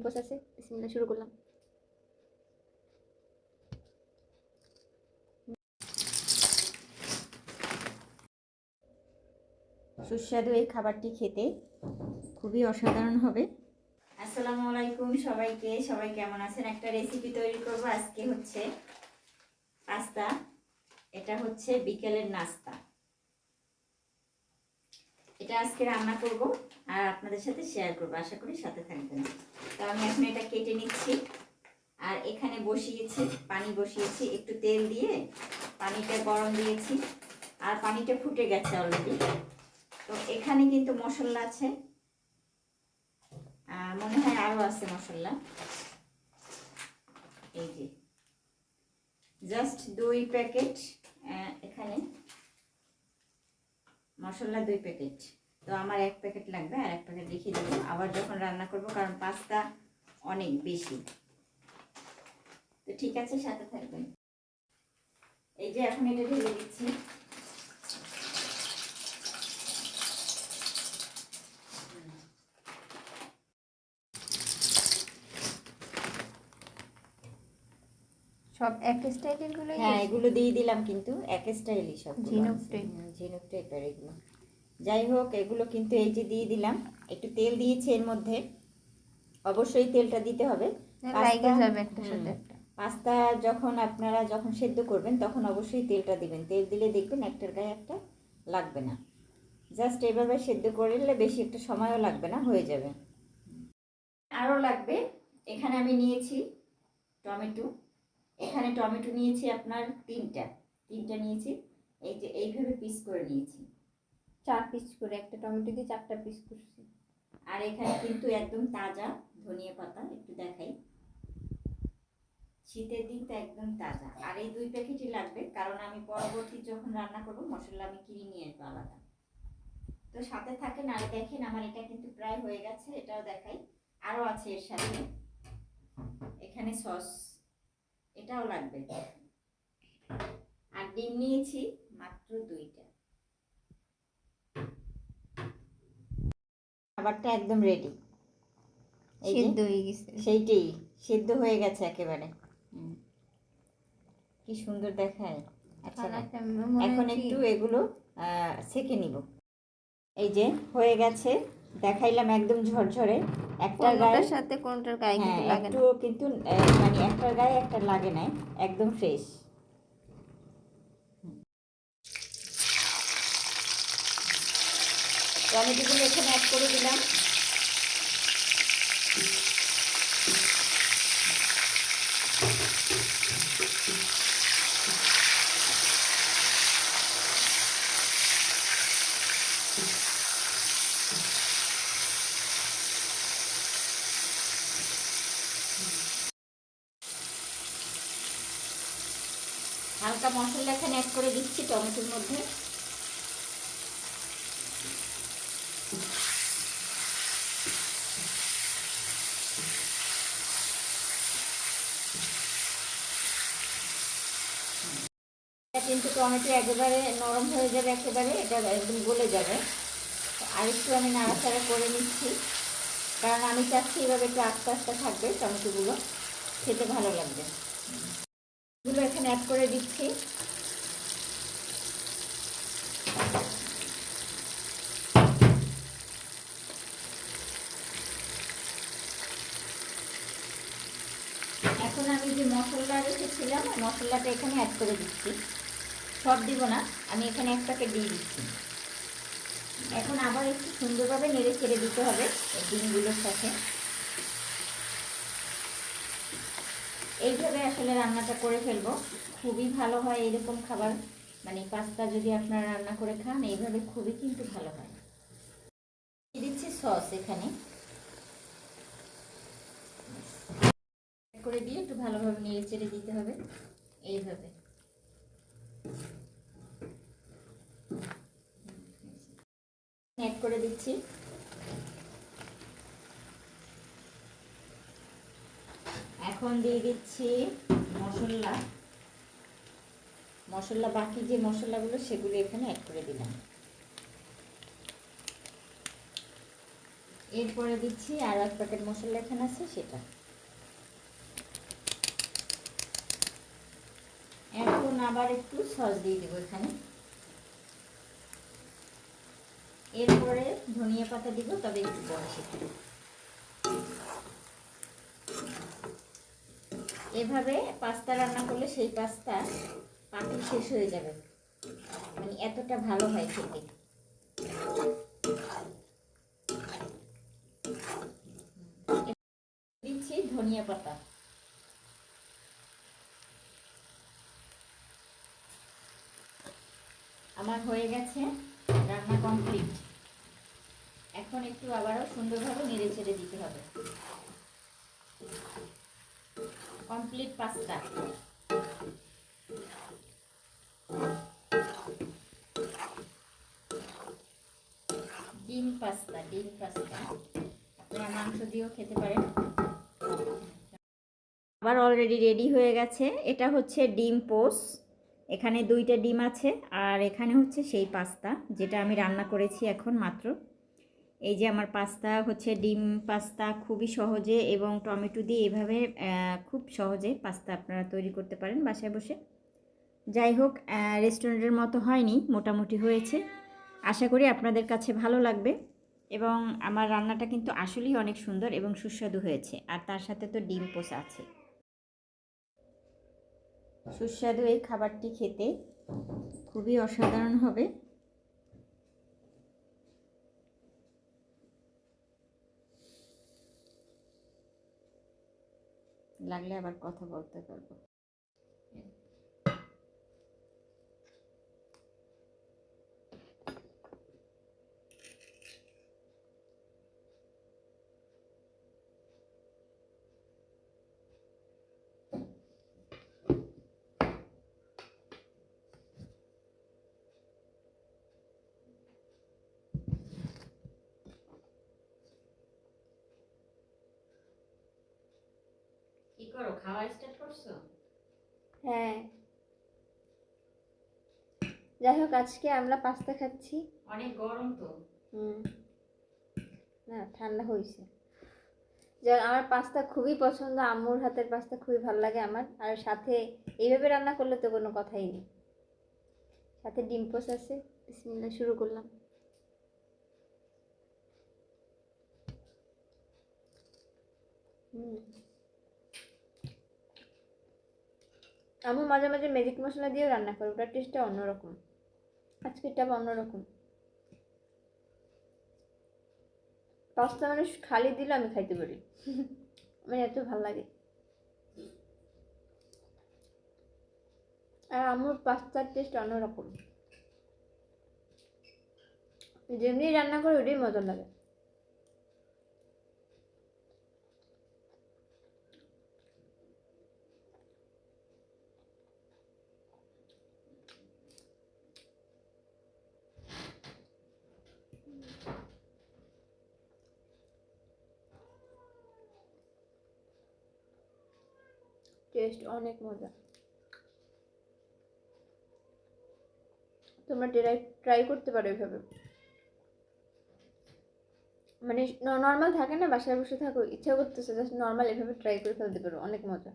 প্রসেসে বিসমিল্লাহ শুরু করলাম। সুস্বাদু এই খাবারটি খেতে খুবই অসাধারণ হবে। আসসালামু আলাইকুম সবাইকে, সবাই কেমন আছেন? একটা রেসিপি তৈরি করব আজকে, হচ্ছে পাস্তা। এটা হচ্ছে বিকেলের নাস্তা। এটা আজকে রান্না করব আর আপনাদের সাথে শেয়ার করব, আশা করি সাথে থাকবেন। তো আমি এখন এটা কেটে নিচ্ছি আর এখানে বসিয়েছি, পানি বসিয়েছি, একটু তেল দিয়ে পানিটা গরম দিয়েছি আর পানিটা ফুটে গেছে অলরেডি। তো এখানে কিন্তু মশলা আছে, মনে হয় আরও আছে মশলা। এই যে জাস্ট 2 প্যাকেট, এখানে মশলা 2 প্যাকেট। তো আমার 1 প্যাকেট লাগবে, আর 1 প্যাকেট রেখে দেবো আবার যখন রান্না করব, কারণ পাস্তা অনেক বেশি। তো ঠিক আছে, সাথে থাকবেন। এই যে এখন এটা ঢেলে দিচ্ছি। সব এক স্টাইলের গুলো? হ্যাঁ, এগুলো দিয়ে দিলাম, কিন্তু এক স্টাইলই সব, ঝিনুক টাইপ। ঝিনুক টাইপের এগুলো। যাই হোক, এগুলো কিন্তু এই যে দিয়ে দিলাম, একটু তেল দিয়েছি এর মধ্যে, অবশ্যই তেলটা দিতে হবে। পাস্তা যখন আপনারা সেদ্ধ করবেন তখন অবশ্যই তেলটা দিবেন। তেল দিলে দেখবেন একটার গায়ে একটা লাগবে না। জাস্ট এভাবে সেদ্ধ করলে বেশি একটা সময়ও লাগবে না, হয়ে যাবে। আরও লাগবে, এখানে আমি নিয়েছি টমেটো। এখানে টমেটো নিয়েছি আপনার তিনটা নিয়েছি। এই যে এইভাবে পিস করে নিয়েছি, 4 পিস করে, একটা টমেটো দিয়ে 4টা পিস করছি। আর এখানে কিন্তু একদম তাজা ধনিয়া পাতা, একটু দেখাই, শীতের দিন তো একদম তাজা। আর এই 2 প্যাকেটই লাগবে, কারণ আমি পরবর্তী যখন রান্না করব মশলা আমি কিনে নিয়ে আসবো আলাদা। তো সাথে থাকেন আর দেখেন, আমার এটা কিন্তু প্রায় হয়ে গেছে। এটাও দেখাই, আরও আছে এর সাথে। এখানে সস, এটাও লাগবে। আর ডিম নিয়েছি মাত্র 2টা। খাবারটা একদম রেডি, সিদ্ধ হয়ে গেছে, সেইটাই সিদ্ধ হয়ে গেছে একেবারে। কি সুন্দর দেখায়। আচ্ছা, এখন একটু এগুলো সেঁকে নিব। এই যে হয়ে গেছে, দেখাইলাম একদম ঝরঝরে। একটার গায়ে সাথে কোনটার গায়ে হ্যাঁ, কিন্তু লাগে না, একটু কিন্তু মানে একটার গায়ে একটা লাগে না, একদম ফ্রেশ। টমেটোগুলো এখানে অ্যাড করে দিলাম। হালকা মশলা এখানে অ্যাড করে দিচ্ছি টমেটোর মধ্যে। কিন্তু টমেটো একেবারে নরম হয়ে যাবে, একেবারে এটা একদম গলে যাবে। আর একটু আমি নাড়াচাড়া করে নিচ্ছি, কারণ আমি চাচ্ছি এভাবে একটু আস্তে আস্তে থাকবে, টমেটোগুলো খেতে ভালো লাগবে। এগুলো এখানে অ্যাড করে দিচ্ছি। এখন আমি যে মশলা রেখেছিলাম মশলাটা এখানে অ্যাড করে দিচ্ছি। সব দিব না, আমি এখানে 1 প্যাকেট দিয়ে দিচ্ছি। এখন আবার একটু সুন্দরভাবে নেড়ে চেড়ে দিতে হবে ডিমগুলোর সাথে। এইভাবে আসলে রান্নাটা করে ফেলবো, খুবই ভালো হয় এরকম খাবার। মানে পাস্তা যদি আপনারা রান্না করে খান এইভাবে, খুবই কিন্তু ভালো হয়। দিচ্ছি সস এখানে করে দিয়ে একটু ভালোভাবে নেড়ে চেড়ে দিতে হবে এইভাবে। অ্যাড করে দিচ্ছি। এখন দিয়ে দিচ্ছি মশলা বাকি যে মশলাগুলো সেগুলো এখানে অ্যাড করে দিলাম। এরপরে দিচ্ছি আর এক প্যাকেট মশলা এখানে আছে সেটা। এখন আবার একটু সস দিয়ে দেবো এখানে। এরপরে ধনিয়া পাতা দিব, তবে একটু পরে সেটা। এভাবে পাস্তা রান্না করলে সেই পাস্তা পাতি শেষ হয়ে যাবে, মানে এতটা ভালো হয় খেতে। দিচ্ছি ধনিয়া পাতা। আমার হয়ে গেছে রান্না কমপ্লিট। এখন একটু আবারও সুন্দরভাবে নেড়ে ছেড়ে দিতে হবে। Complete pasta. ডিম পাস্তা, ডিম পাস্তা আপনারা মাংস দিয়েও খেতে পারেন। আবার অলরেডি রেডি হয়ে গেছে। এটা হচ্ছে ডিম পোস, এখানে 2টা ডিম আছে, আর এখানে হচ্ছে সেই পাস্তা যেটা আমি রান্না করেছি এখন মাত্র। এই যে আমার পাস্তা হচ্ছে ডিম পাস্তা, খুবই সহজে এবং টমেটো দিয়ে এভাবে খুব সহজে পাস্তা আপনারা তৈরি করতে পারেন বাসায় বসে। যাই হোক, রেস্টুরেন্টের মতো হয়নি, মোটামুটি হয়েছে। আশা করি আপনাদের কাছে ভালো লাগবে। এবং আমার রান্নাটা কিন্তু আসলেই অনেক সুন্দর এবং সুস্বাদু হয়েছে, আর তার সাথে তো ডিম পোস আছে। সুস্বাদু এই খাবারটি খেতে খুবই অসাধারণ হবে। লাগলে আবার কথা বলতে পারবো। কি করো, খাওয়া স্টার্ট করছো? হ্যাঁ, যাই হোক আজকে আমরা পাস্তা খাচ্ছি। অনেক গরম তো। না, ঠান্ডা হয়েছে। যা আমার পাস্তা খুবই পছন্দ, আম্মুর হাতের পাস্তা খুবই ভালো লাগে আমার। আর সাথে এইভাবে রান্না করলে তো কোনো কথাই নেই। সাথে ডিম পোস আছে। বিসমিল্লাহ, শুরু করলাম। আম্মু মাঝে মাঝে ম্যাজিক মশলা দিয়েও রান্না করে, ওটার টেস্টটা অন্যরকম। আজকে এটা অন্যরকম। পাস্তা মানে খালি দিলে আমি খাইতে পারি। মানে এত ভালো লাগে। আর আম্মুর পাস্তার টেস্ট অন্যরকম, যেমনি রান্না করে ওটাই মজা লাগে। টেস্ট অনেক মজা। তোমরা ট্রাই করতে পারো এভাবে। মানে নর্মাল থাকে না, বাসায় বসে থাকো, ইচ্ছা করতেছে জাস্ট নর্মাল এভাবে ট্রাই করে ফেলতে পারো, অনেক মজা।